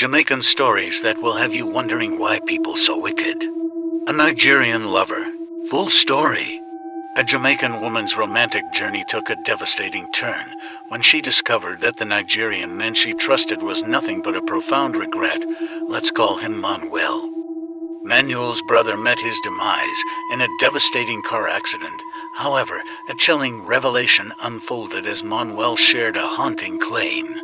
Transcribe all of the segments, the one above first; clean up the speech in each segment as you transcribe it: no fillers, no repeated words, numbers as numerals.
Jamaican stories that will have you wondering why people so wicked. A Nigerian lover. Full story. A Jamaican woman's romantic journey took a devastating turn when she discovered that the Nigerian man she trusted was nothing but a profound regret. Let's call him Manuel. Manuel's brother met his demise in a devastating car accident. However, a chilling revelation unfolded as Manuel shared a haunting claim.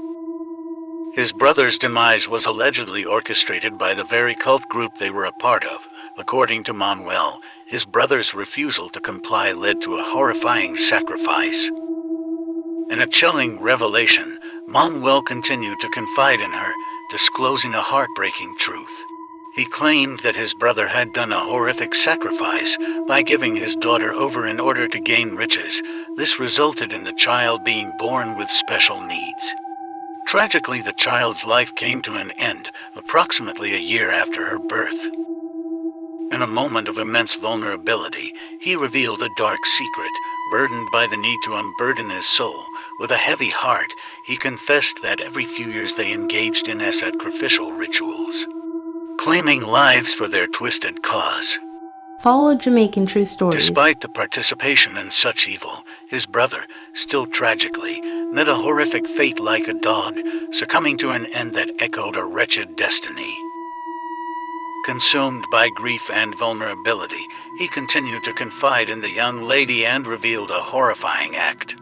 His brother's demise was allegedly orchestrated by the very cult group they were a part of. According to Manuel, his brother's refusal to comply led to a horrifying sacrifice. In a chilling revelation, Manuel continued to confide in her, disclosing a heartbreaking truth. He claimed that his brother had done a horrific sacrifice by giving his daughter over in order to gain riches. This resulted in the child being born with special needs. Tragically, the child's life came to an end approximately a year after her birth. In a moment of immense vulnerability, he revealed a dark secret. Burdened by the need to unburden his soul, with a heavy heart, he confessed that every few years they engaged in sacrificial rituals, claiming lives for their twisted cause. Follow Jamaican true stories. Despite the participation in such evil, his brother, still tragically, met a horrific fate like a dog, succumbing to an end that echoed a wretched destiny. Consumed by grief and vulnerability, he continued to confide in the young lady and revealed a horrifying act.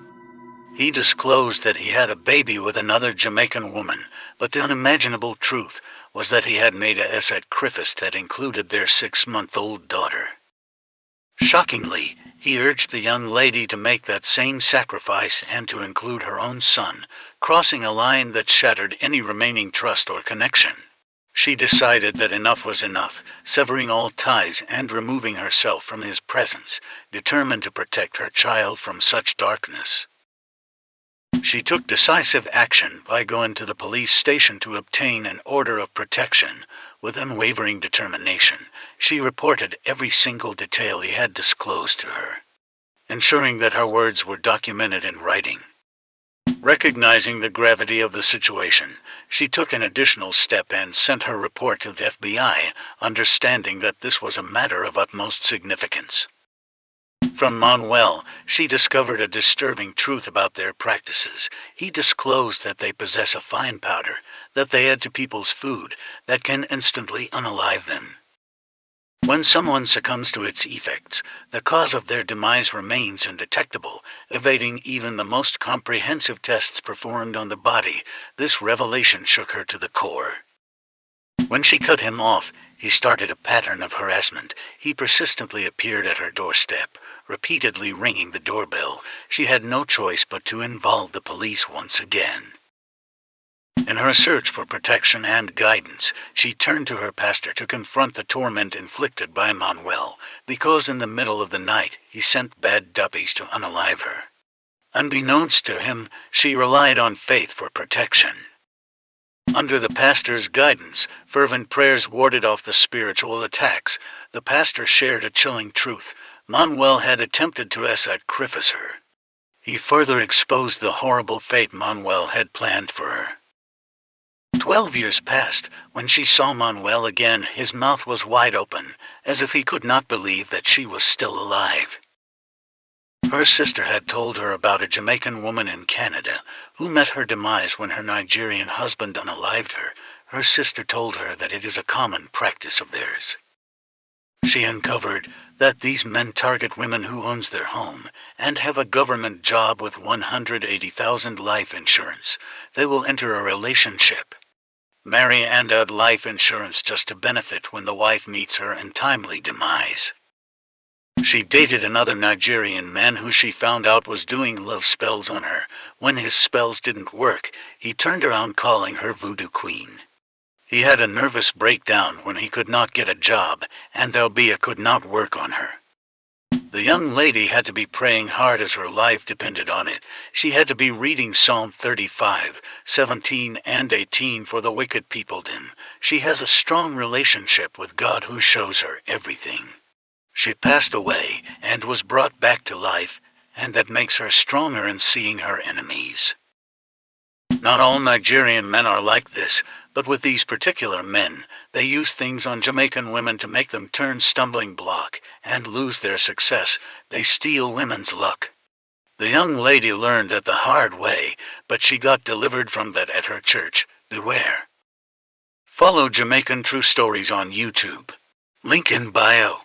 He disclosed that he had a baby with another Jamaican woman, but the unimaginable truth was that he had made a sacrifice that included their 6-month-old daughter. Shockingly, he urged the young lady to make that same sacrifice and to include her own son, crossing a line that shattered any remaining trust or connection. She decided that enough was enough, severing all ties and removing herself from his presence, determined to protect her child from such darkness. She took decisive action by going to the police station to obtain an order of protection. With unwavering determination, she reported every single detail he had disclosed to her, ensuring that her words were documented in writing. Recognizing the gravity of the situation, she took an additional step and sent her report to the FBI, understanding that this was a matter of utmost significance. From Manuel, she discovered a disturbing truth about their practices. He disclosed that they possess a fine powder that they add to people's food that can instantly unalive them. When someone succumbs to its effects, the cause of their demise remains undetectable, evading even the most comprehensive tests performed on the body. This revelation shook her to the core. When she cut him off, he started a pattern of harassment. He persistently appeared at her doorstep, repeatedly ringing the doorbell. She had no choice but to involve the police once again. In her search for protection and guidance, she turned to her pastor to confront the torment inflicted by Manuel, because in the middle of the night he sent bad duppies to unalive her. Unbeknownst to him, she relied on faith for protection. Under the pastor's guidance, fervent prayers warded off the spiritual attacks. The pastor shared a chilling truth. Manuel had attempted to sacrifice her. He further exposed the horrible fate Manuel had planned for her. 12 years passed. When she saw Manuel again, his mouth was wide open, as if he could not believe that she was still alive. Her sister had told her about a Jamaican woman in Canada who met her demise when her Nigerian husband unalived her. Her sister told her that it is a common practice of theirs. She uncovered that these men target women who owns their home and have a government job with 180,000 life insurance. They will enter a relationship, marry and add life insurance just to benefit when the wife meets her untimely demise. She dated another Nigerian man who she found out was doing love spells on her. When his spells didn't work, he turned around calling her voodoo queen. He had a nervous breakdown when he could not get a job, and Albia could not work on her. The young lady had to be praying hard as her life depended on it. She had to be reading Psalm 35, 17 and 18 for the wicked peopled in. She has a strong relationship with God who shows her everything. She passed away and was brought back to life, and that makes her stronger in seeing her enemies. Not all Nigerian men are like this. But with these particular men, they use things on Jamaican women to make them turn stumbling block and lose their success. They steal women's luck. The young lady learned that the hard way, but she got delivered from that at her church. Beware. Follow Jamaican True Stories on YouTube. Link in bio.